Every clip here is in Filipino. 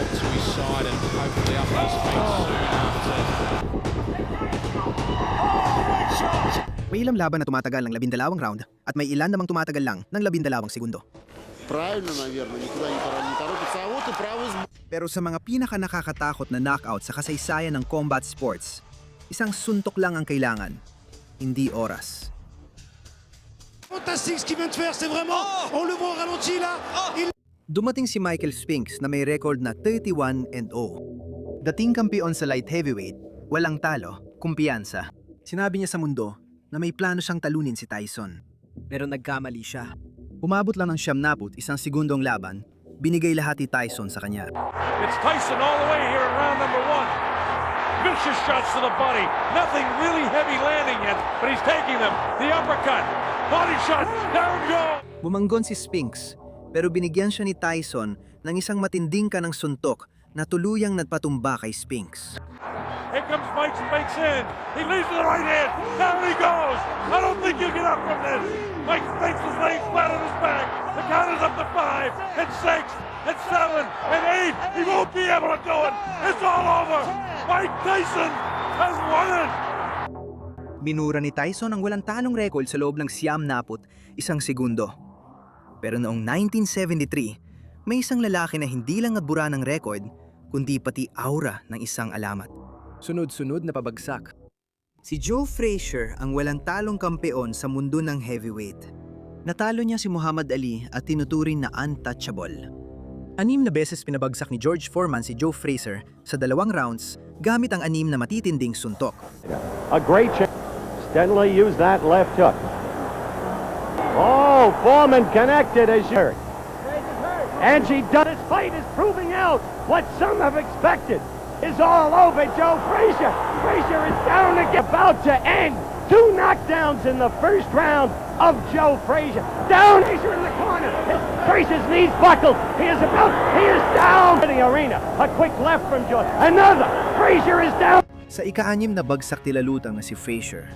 bolt to his side and hopefully up his feet soon after. May ilang laban na tumatagal ng 12 round at may ilan namang tumatagal lang ng 12 segundo. Правильно, наверное, никуда не торопится. А вот и право. Pero sa mga pinaka nakakatakot na knockout sa kasaysayan ng combat sports, isang suntok lang ang kailangan, hindi oras. Fantastique ce qu'il vient de faire, c'est vraiment, on le voit au ralenti là. Dumating si Michael Spinks na may record na 31-0. Dating kampiyon sa light heavyweight, walang talo, kumpiyansa. Sinabi niya sa mundo na may plano siyang talunin si Tyson. Pero nagkamali siya. Umabot lang ng 71 segundong laban, binigay lahat ni Tyson sa kanya. It's Tyson all the way here in round number 1. Vicious shots to the body. Nothing really heavy landing yet, but he's taking them. The uppercut. Body shot. Down go. Bumanggon si Spinks, pero binigyan siya ni Tyson ng isang matinding kanang suntok na tuluyang nagpatumba kay Spinks. Here comes Mike Spinks in. He leads to the right hand. Down he goes. I don't think you get up from this. Mike Spinks is laying flat on his back. The count is up to 5 and 6 and 7 and 8. He won't be able to do it. It's all over. Mike Tyson has won it. Minura ni Tyson ang walang talong record sa loob ng 91 segundo. Pero noong 1973, may isang lalaki na hindi lang nabura ng record, kundi pati aura ng isang alamat. Sunod-sunod na pabagsak. Si Joe Frazier ang walang talong kampeon sa mundo ng heavyweight. Natalo niya si Muhammad Ali at tinuturing na untouchable. 6 na beses pinabagsak ni George Foreman si Joe Frazier sa 2 rounds gamit ang 6 na matitinding suntok. A great chance. Stanley used that left hook. Oh, Foreman connected as you heard. And she does. This fight is proving out what some have expected. Is all over Joe Frazier. Frazier is down again. About to end. 2 knockdowns in the first round of Joe Frazier. Down, Frazier in the corner. Frazier's knees buckled. He is down. In the arena. A quick left from Joe. Another. Frazier is down. Sa ika-6 na bagsak tilalutang na si Frazier,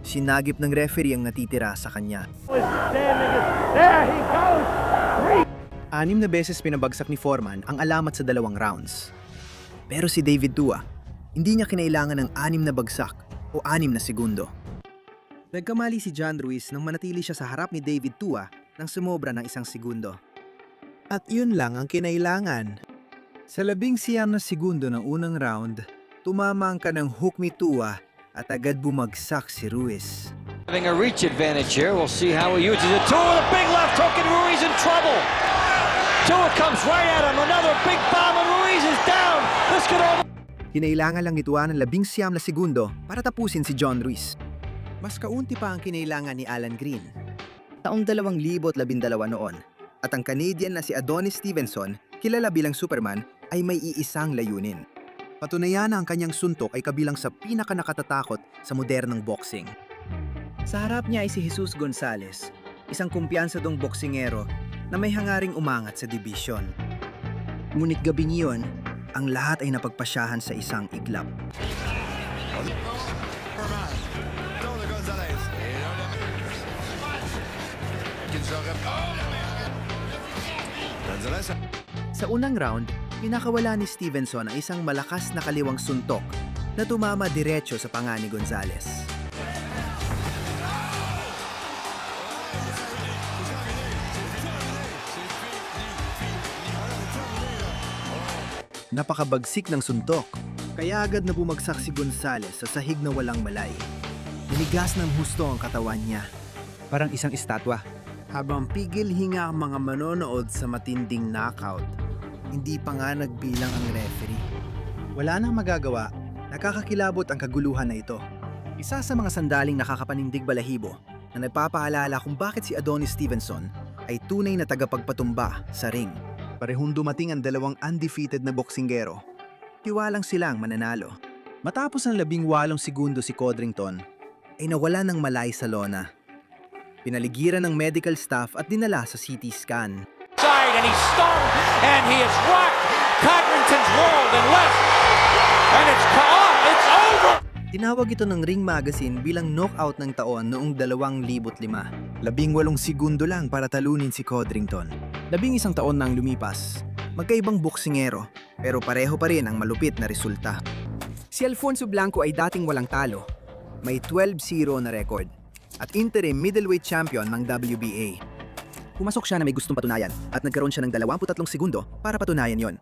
sinagip ng referee ang natitira sa kanya. There he goes. 6 na beses pinabagsak ni Foreman ang alamat sa 2 rounds. Pero si David Tua, hindi niya kinailangan ng 6 na bagsak o 6 na segundo. Nagkamali si John Ruiz nang manatili siya sa harap ni David Tua nang sumobra ng 1 segundo. At yun lang ang kinailangan. Sa 19 na segundo ng unang round, tumama ang kanang hook ni Tua at agad bumagsak si Ruiz. Having a reach advantage here, we'll see how he uses it. Tua with a big left hook and Ruiz in trouble. Tua comes right at him, another big bomb and Ruiz is down. This could over... Kinailangan lang ituan ng 19 na segundo para tapusin si John Ruiz. Mas kaunti pa ang kinailangan ni Alan Green. Taong 2012 noon, at ang Canadian na si Adonis Stevenson, kilala bilang Superman, ay may iisang layunin. Patunayan na ang kanyang suntok ay kabilang sa pinakanakatatakot sa modernong boxing. Sa harap niya ay si Jesus Gonzalez, isang kumpiyansadong boksingero na may hangaring umangat sa dibisyon. Ngunit gabing iyon, ang lahat ay napagpasyahan sa isang iglap. Sa unang round, pinakawala ni Stevenson ang isang malakas na kaliwang suntok na tumama diretso sa panga ni Gonzalez. Napakabagsik ng suntok, kaya agad na bumagsak si Gonzalez sa sahig na walang malay. Binigas ng husto ang katawan niya, parang isang estatwa. Habang pigil hinga ang mga manonood sa matinding knockout, hindi pa nga nagbilang ang referee. Wala nang magagawa, nakakakilabot ang kaguluhan na ito. Isa sa mga sandaling nakakapanindig balahibo na nagpapaalala kung bakit si Adonis Stevenson ay tunay na tagapagpatumba sa ring. Parehong dumating ang 2 undefeated na boksinggero. Tiwalang silang mananalo. Matapos ng 18 segundo si Codrington, ay nawala ng malay sa lona. Pinaligiran ng medical staff at dinala sa CT scan. Side and he's stung and he is rocked. Codrington's rolled and left. And it's over. Tinawag ito ng Ring Magazine bilang knockout ng taon noong 2005. 18 segundo lang para talunin si Codrington. 11 taon nang lumipas. Magkaibang boksingero, pero pareho pa rin ang malupit na resulta. Si Alfonso Blanco ay dating walang talo. May 12-0 na record at interim middleweight champion ng WBA. Pumasok siya na may gustong patunayan at nagkaroon siya ng 23 segundo para patunayan yon.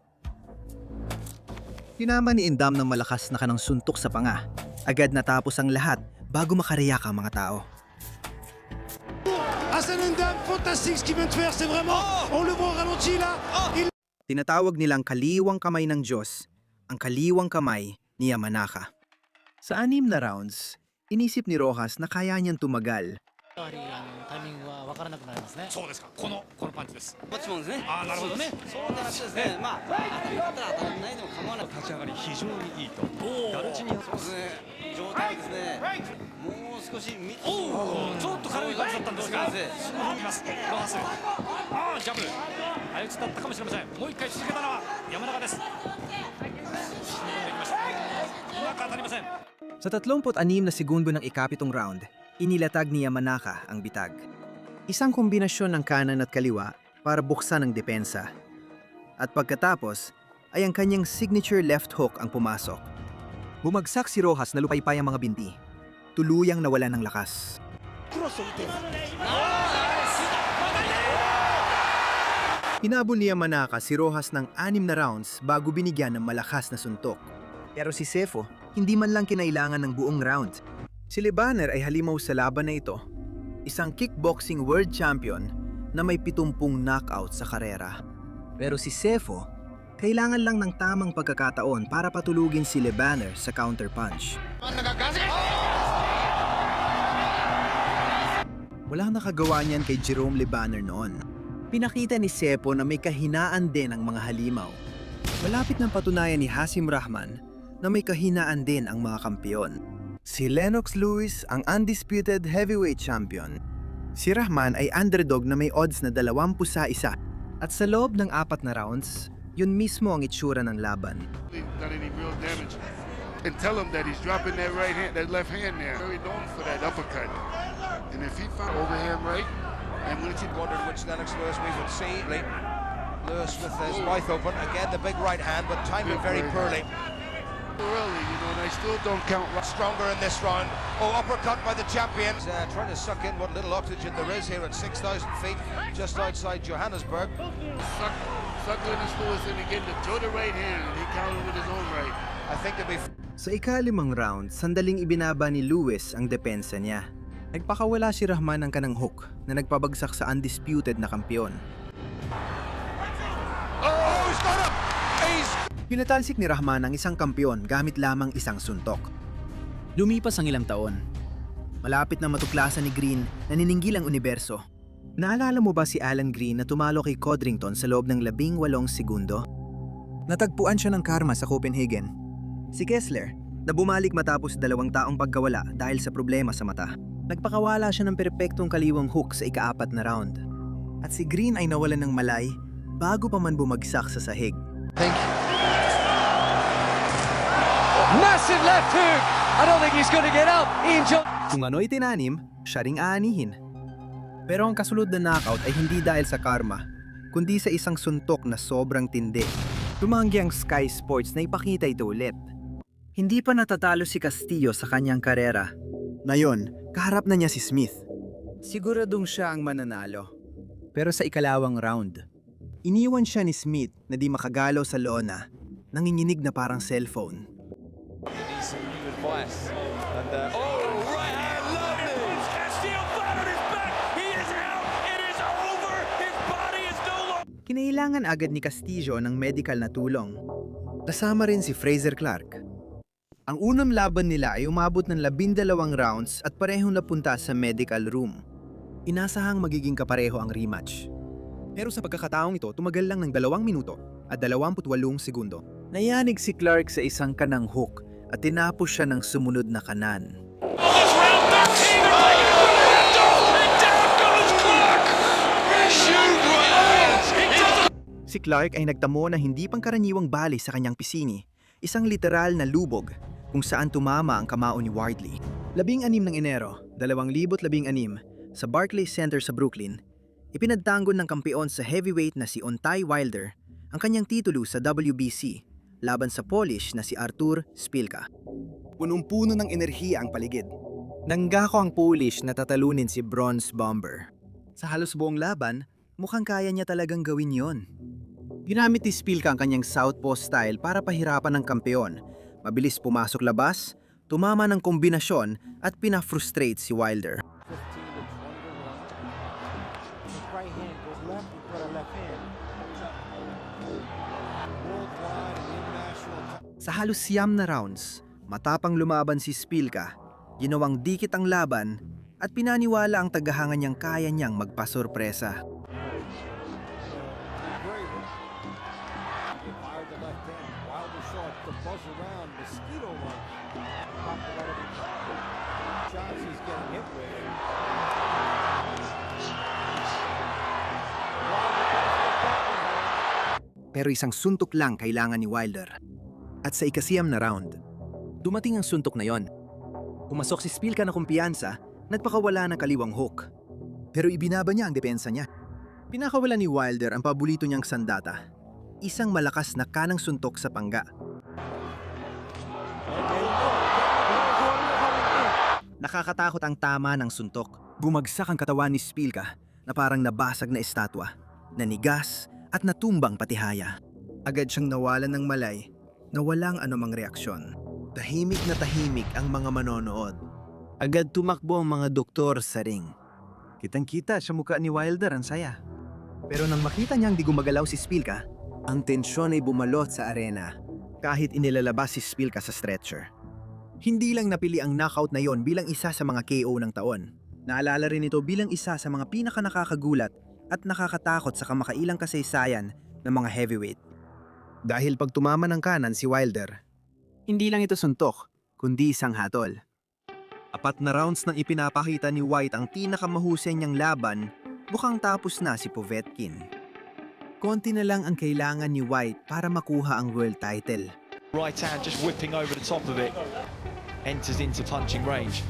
Tinama ni Indam ng malakas na kanang suntok sa panga. Agad natapos ang lahat bago makareact ang mga tao. Hassan Ndam, fantastique ce qu'il vient de faire, c'est vraiment, on le voit au ralenti là. Tinatawag nilang kaliwang kamay ng Diyos, ang kaliwang kamay ni Yamanaka. Sa 6 na rounds, inisip ni Rojas na kaya niyang tumagal. タイミングは分からなくなりますね。そうですか。このパンチです。こっちもですね。ああ、なるほどね。そうでなくてですね、まあ当たりだったら当たらないでも構わない。立ち上がり非常にいいと。ダルチニそうですね。状態ですね。もう少しちちょっと軽い感じだったんですが、すすぐ動きます。ロハス。ああ、ジャブ。相打ちだったかもしれません。もう一回続けたのは山中です。進んでいきました。うまく当たりません。 Sa 36 na segundo ng ikapitong round, inilatag ni Yamanaka ang bitag. Isang kombinasyon ng kanan at kaliwa para buksan ang depensa. At pagkatapos, ay ang kanyang signature left hook ang pumasok. Bumagsak si Rojas na lupaypay ang mga binti. Tuluyang nawalan ng lakas. Hinabol ni Yamanaka si Rojas ng 6 na rounds bago binigyan ng malakas na suntok. Pero si Sefo, hindi man lang kinailangan ng buong round. Si Lebaner ay halimaw sa laban na ito. Isang kickboxing world champion na may 70 knockout sa karera. Pero si Sefo, kailangan lang ng tamang pagkakataon para patulugin si Lebaner sa counterpunch. Walang nakagawa niyan kay Jerome Lebaner noon. Pinakita ni Sefo na may kahinaan din ang mga halimaw. Malapit ng patunayan ni Hasim Rahman na may kahinaan din ang mga kampiyon. Si Lennox Lewis ang undisputed heavyweight champion. Si Rahman ay underdog na may odds na 20-1. At sa loob ng 4 na rounds, yun mismo ang itsura ng laban. Done any real damage. And tell him that he's dropping that right hand, that left hand there. Very known for that uppercut. And if he found overhand right, and when he wondered which Lennox Lewis we would see. Lewis with his mouth open. Again, the big right hand, but timed it very poorly. early, you know, and I still don't count. Stronger in this round. Oh, uppercut by the champions. Trying to suck in what little oxygen there is here at 6,000 feet, just outside Johannesburg. Suck Lennox Lewis in again to throw the right hand, and he countered with his own right. I think to be. Sa ika-5 round, sandaling ibinaba ni Lewis ang depensa niya. Nagpakawala si Rahman ng kanang hook na nagpabagsak sa undisputed na kampiyon. Oh, he's got him! Pinatalsik ni Rahman ang isang kampiyon gamit lamang isang suntok. Lumipas ang ilang taon. Malapit na matuklasan ni Green na nininggil ang universo. Naalala mo ba si Alan Green na tumalo kay Codrington sa loob ng 18 segundo? Natagpuan siya ng karma sa Copenhagen. Si Kessler, na bumalik matapos 2 taong pagkawala dahil sa problema sa mata. Nagpakawala siya ng perpektong kaliwang hook sa ika-4 na round. At si Green ay nawalan ng malay bago pa man bumagsak sa sahig. Thank you. Massive left hook! I don't think he's going to get up. Ian Jones. Kung ano'y tinanim, siya ring aanihin. Pero ang kasunod na knockout ay hindi dahil sa karma, kundi sa isang suntok na sobrang tindi. Tumanggi ang Sky Sports na ipakita ito ulit. Hindi pa natatalo si Castillo sa kanyang karera. Ngayon, kaharap na niya si Smith. Siguradong siya ang mananalo. Pero sa ikalawang round, iniwan siya ni Smith na di makagalaw sa lona, nanginginig na parang cellphone. Some new advice. And, right hand, lovely! Castillo flat on his back! He is out! It is over! His body is no longer... Kinailangan agad ni Castillo ng medical na tulong. Kasama rin si Frazer Clark. Ang unang laban nila ay umabot ng 12 rounds at parehong napunta sa medical room. Inasahang magiging kapareho ang rematch. Pero sa pagkakataong ito, tumagal lang ng 2 minuto at 28 segundo. Nayanig si Clark sa isang kanang hook at tinapos siya ng sumunod na kanan. Si Clark ay nagtamo na hindi pangkaraniwang bali sa kanyang pisini, isang literal na lubog kung saan tumama ang kamao ni Wardley. 16 ng Enero, 2016, sa Barclays Center sa Brooklyn, ipinagtanggol ng kampiyon sa heavyweight na si Deontay Wilder ang kanyang titulo sa WBC laban sa Polish na si Artur Szpilka. Punong-puno ng enerhiya ang paligid. Nanggako ang Polish na tatalunin si Bronze Bomber. Sa halos buong laban, mukhang kaya niya talagang gawin yon. Ginamit ni Szpilka ang kanyang southpaw style para pahirapan ng kampeon. Mabilis pumasok labas, tumama ng kombinasyon at pina-frustrate si Wilder. Sa halos 9 na rounds, matapang lumaban si Szpilka, ginawang dikit ang laban at pinaniwala ang tagahanga niyang kaya niyang magpasorpresa. Pero isang suntok lang kailangan ni Wilder. At sa ika-9 na round, dumating ang suntok na yon. Pumasok si Szpilka na kumpiyansa, nagpakawala ng kaliwang hook. Pero ibinaba niya ang depensa niya. Pinakawala ni Wilder ang pabulito niyang sandata. Isang malakas na kanang suntok sa pangga. Nakakatakot ang tama ng suntok. Bumagsak ang katawan ni Szpilka na parang nabasag na estatwa, nanigas at natumbang patihaya. Agad siyang nawalan ng malay na walang anumang reaksyon. Tahimik na tahimik ang mga manonood. Agad tumakbo ang mga doktor sa ring. Kitang-kita sa mukha ni Wilder ang saya. Pero nang makita niyang di gumagalaw si Szpilka, ang tensyon ay bumalot sa arena kahit inilalabas si Szpilka sa stretcher. Hindi lang napili ang knockout na yon bilang isa sa mga KO ng taon. Naalala rin ito bilang isa sa mga pinaka-nakakagulat at nakakatakot sa kamakailang kasaysayan ng mga heavyweight. Dahil pag tumama ng kanan si Wilder, hindi lang ito suntok, kundi isang hatol. 4 na rounds nang ipinapakita ni White ang pinakamahusay niyang laban, mukhang tapos na si Povetkin. Konti na lang ang kailangan ni White para makuha ang world title. Right hand just whipping over the top of it. Enters into punching range.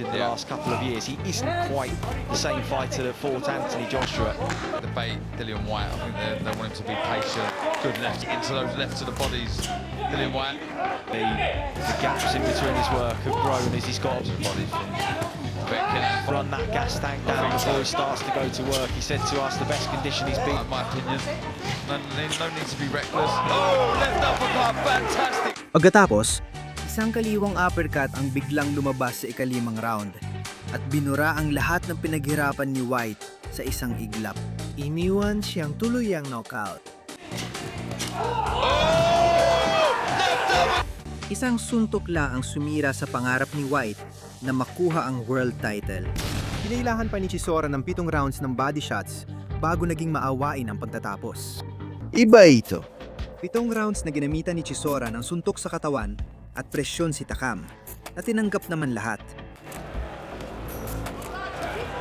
In the last couple of years, he isn't quite the same fighter that fought Anthony Joshua. The bait, Dillian White, I think they want him to be patient. Good left into those left to the bodies. Dillian White. The gaps in between his work have grown as he's got The bodies from run that gas tank down before he starts to go to work. He said to us the best condition he's been. In my opinion, no need to be reckless. Oh, left uppercut, fantastic! Pagkatapos, isang kaliwang uppercut ang biglang lumabas sa ika-5 round at binura ang lahat ng pinaghirapan ni White sa isang iglap. Iniwan siyang tuluyang knockout. Isang suntok lang ang sumira sa pangarap ni White na makuha ang world title. Kinailangan pa ni Chisora ng 7 rounds ng body shots bago naging maawain ang pagtatapos. Iba ito. 7 rounds na ginamitan ni Chisora ng suntok sa katawan at presyon si Takam na tinanggap naman lahat.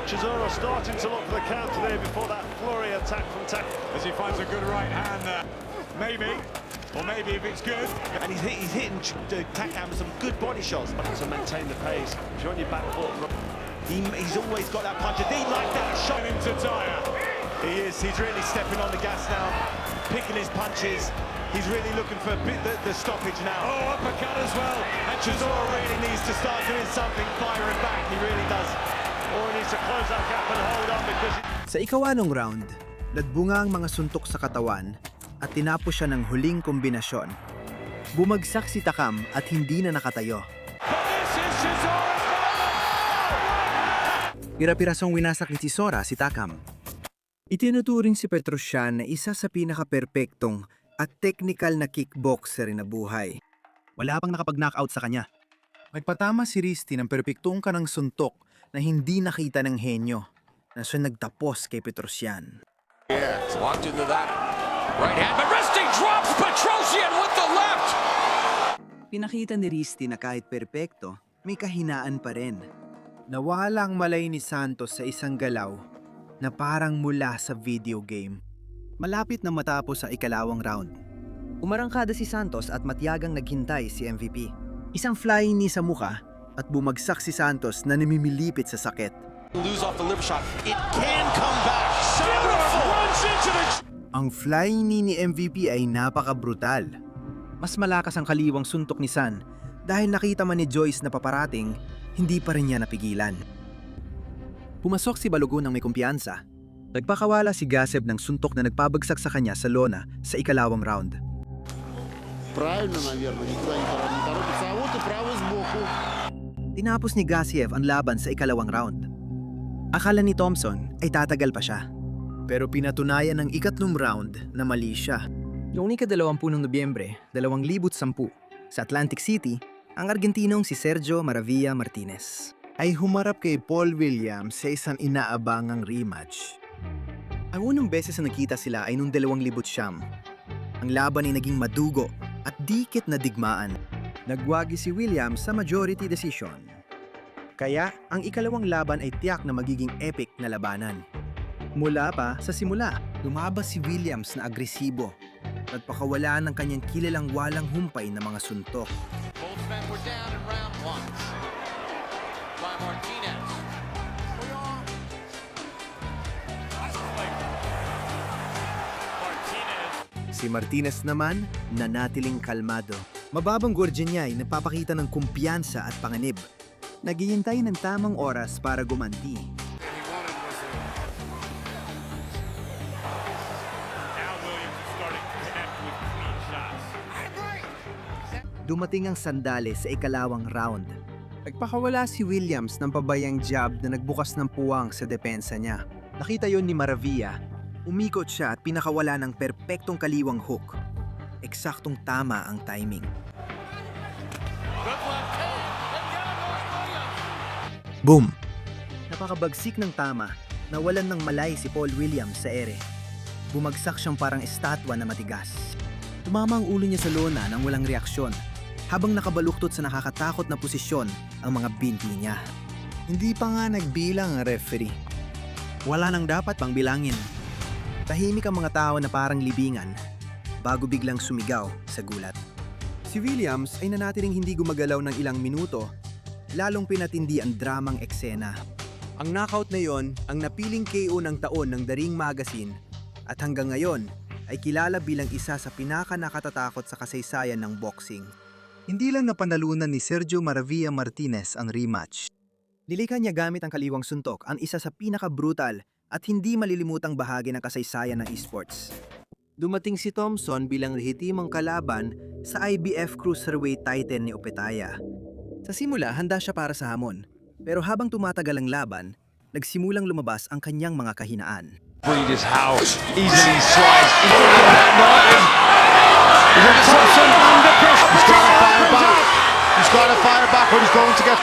Chisora starting to look for the counter there before that flurry attack from Takam. As he finds a good right hand there. Maybe. Or maybe if it's good. And he's hitting Takam some good body shots. But to maintain the pace, if you're on your back foot, he's always got that punch. He like that shot into Dyer. He is. He's really stepping on the gas now, picking his punches. He's really looking for the stoppage now. Oh, uppercut as well. And Chisora really needs to start doing something, firing back. He really does. Or he needs to close that gap and hold on because... Sa ika-8 round, nagbunga ang mga suntok sa katawan at tinapos siya ng huling kombinasyon. Bumagsak si Takam at hindi na nakatayo. Pira-pirasong winasak ni Chisora si Takam. Itinuturing si Petrosyan na isa sa pinaka-perpektong at technical na kickboxer na buhay. Wala pang nakapag-knockout sa kanya. Nagpatama si Risti ng perpektong kanang suntok na hindi nakita ng henyo na siya nagtapos kay Petrosyan. Yeah, locked into that right hand, but Risti drops Petrosyan with the left! Pinakita ni Risti na kahit perpekto, may kahinaan pa rin. Nawala ang malay ni Santos sa isang galaw na parang mula sa video game. Malapit na matapos sa ika-8 round. Umarangkada si Santos at matiyagang naghintay si MVP. Isang flying knee sa muka at bumagsak si Santos na namimilipit sa sakit. Lose off the liver shot. It can come back. Beautiful. Runs into the... Ang flying knee ni MVP ay napaka-brutal. Mas malakas ang kaliwang suntok ni San dahil nakita man ni Joyce na paparating, hindi pa rin niya napigilan. Pumasok si Balogun ng may kumpiyansa. Nagpakawala si Gaseb ng suntok na nagpabagsak sa kanya sa lona sa ikalawang round. Правильно, наверное, никуда не торопится. А вот и право сбоку. Tinapos ni Gassiev ang laban sa ikalawang round. Akala ni Thompson ay tatagal pa siya. Pero pinatunayan ng ikatlong round na mali siya. Noong ika-20 ng Nobyembre, 2010, sa Atlantic City, ang Argentinong si Sergio Maravilla Martinez ay humarap kay Paul Williams sa isang inaabangang rematch. Ang unang beses na nakita sila ay noong 2009. Ang laban ay naging madugo at dikit na digmaan. Nagwagi si Williams sa majority decision. Kaya ang ikalawang laban ay tiyak na magiging epic na labanan. Mula pa sa simula, lumabas si Williams na agresibo. Nagpakawala ng kanyang kilalang walang humpay na mga suntok. Both men were down in round 1 by Martinez. Si Martinez naman, nanatiling kalmado. Mababang gordya niya ay nagpapakita ng kumpiyansa at panganib. Naghihintay ng tamang oras para gumanti. Dumating ang sandali sa ikalawang round. Nagpakawala si Williams ng pabayang jab na nagbukas ng puwang sa depensa niya. Nakita yon ni Maravilla. Umikot siya at pinakawala ng perpektong kaliwang hook. Eksaktong tama ang timing. Boom! Napakabagsik ng tama, nawalan ng malay si Paul Williams sa ere. Bumagsak siyang parang estatwa na matigas. Tumama ang ulo niya sa lona nang walang reaksyon, habang nakabaluktot sa nakakatakot na posisyon ang mga binti niya. Hindi pa nga nagbilang ang referee. Wala nang dapat pang bilangin. Tahimik ang mga tao na parang libingan, bago biglang sumigaw sa gulat. Si Williams ay nanatiling hindi gumagalaw ng ilang minuto, lalong pinatindi ang dramang eksena. Ang knockout na yon ang napiling KO ng taon ng The Ring Magazine at hanggang ngayon ay kilala bilang isa sa pinaka-nakatatakot sa kasaysayan ng boxing. Hindi lang napanalunan ni Sergio Maravilla Martinez ang rematch. Nilikha niya gamit ang kaliwang suntok, ang isa sa pinaka-brutal at hindi malilimutang bahagi ng kasaysayan ng esports. Dumating si Thompson bilang lehitimong kalaban sa IBF Cruiserweight title ni Opetaya. Sa simula, handa siya para sa hamon. Pero habang tumatagal ang laban, nagsimulang lumabas ang kanyang mga kahinaan. Breeders' house easily slides into that knife. Thompson under pressure. He's got to fire back, but he's going to get...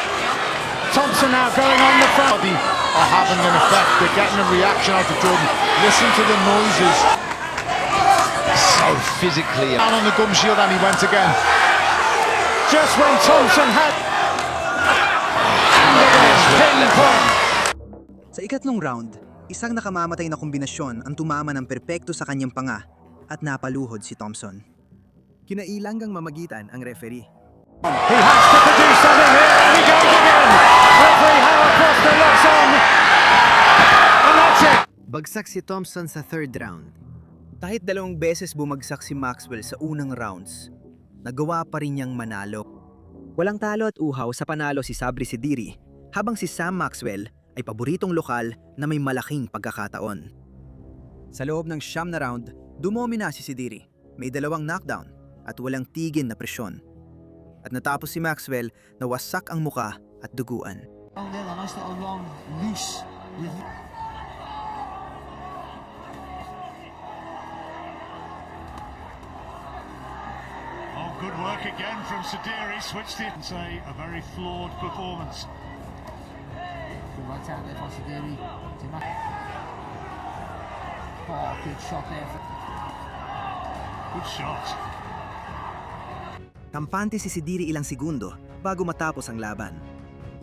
Thompson now going on the front. Are having an effect. They're getting a reaction out of Jordan. Listen to the noises. So physically. Down on the gum shield and he went again. Just when Thompson had... Sa ikatlong round, isang nakamamatay na kombinasyon ang tumama ng perpekto sa kanyang panga at napaluhod si Thompson. Kinailangang mamagitan ang referee. He has to produce something here, and he goes again. Referee Howard Foster locks on. And that's it. Bagsak si Thompson sa third round. Kahit 2 beses bumagsak si Maxwell sa unang rounds, nagawa pa rin niyang manalo. Walang talo at uhaw sa panalo si Sabri Sidiri, habang si Sam Maxwell ay paboritong lokal na may malaking pagkakataon. Sa loob ng 9 na round, dumomina si Sidiri. May 2 knockdown at walang tigil na presyon. At natapos si Maxwell na wasak ang muka at duguan. Oh, good work again from Sidiri. Switched it and say a very flawed performance. Good right out there by Sidiri. Oh, good shot there. Good shot. Kampante si Sidiri ilang segundo bago matapos ang laban.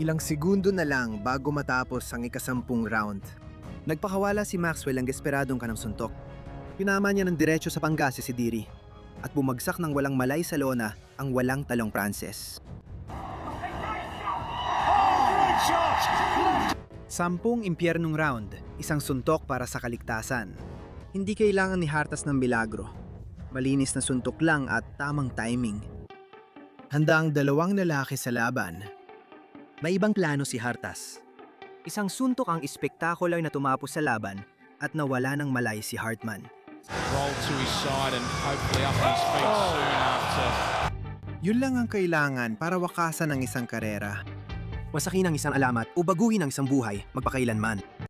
Ilang segundo na lang bago matapos ang ika-10 round. Nagpakawala si Maxwell ang desperadong kanang suntok. Pinama niya ng diretso sa pangga si Sidiri at bumagsak ng walang malay sa lona ang walang talong Frances. 10 impyernong round, isang suntok para sa kaligtasan. Hindi kailangan ni Hartas ng milagro. Malinis na suntok lang at tamang timing. Handa ang dalawang lalaki sa laban. May ibang plano si Hartas. Isang suntok ang espektakular na tumapos sa laban at nawala ng malay si Hartman. Roll to his side and hopefully up on his feet soon after. Yun lang ang kailangan para wakasan ang isang karera. Wasakin ang isang alamat o baguhin ang isang buhay magpakailanman.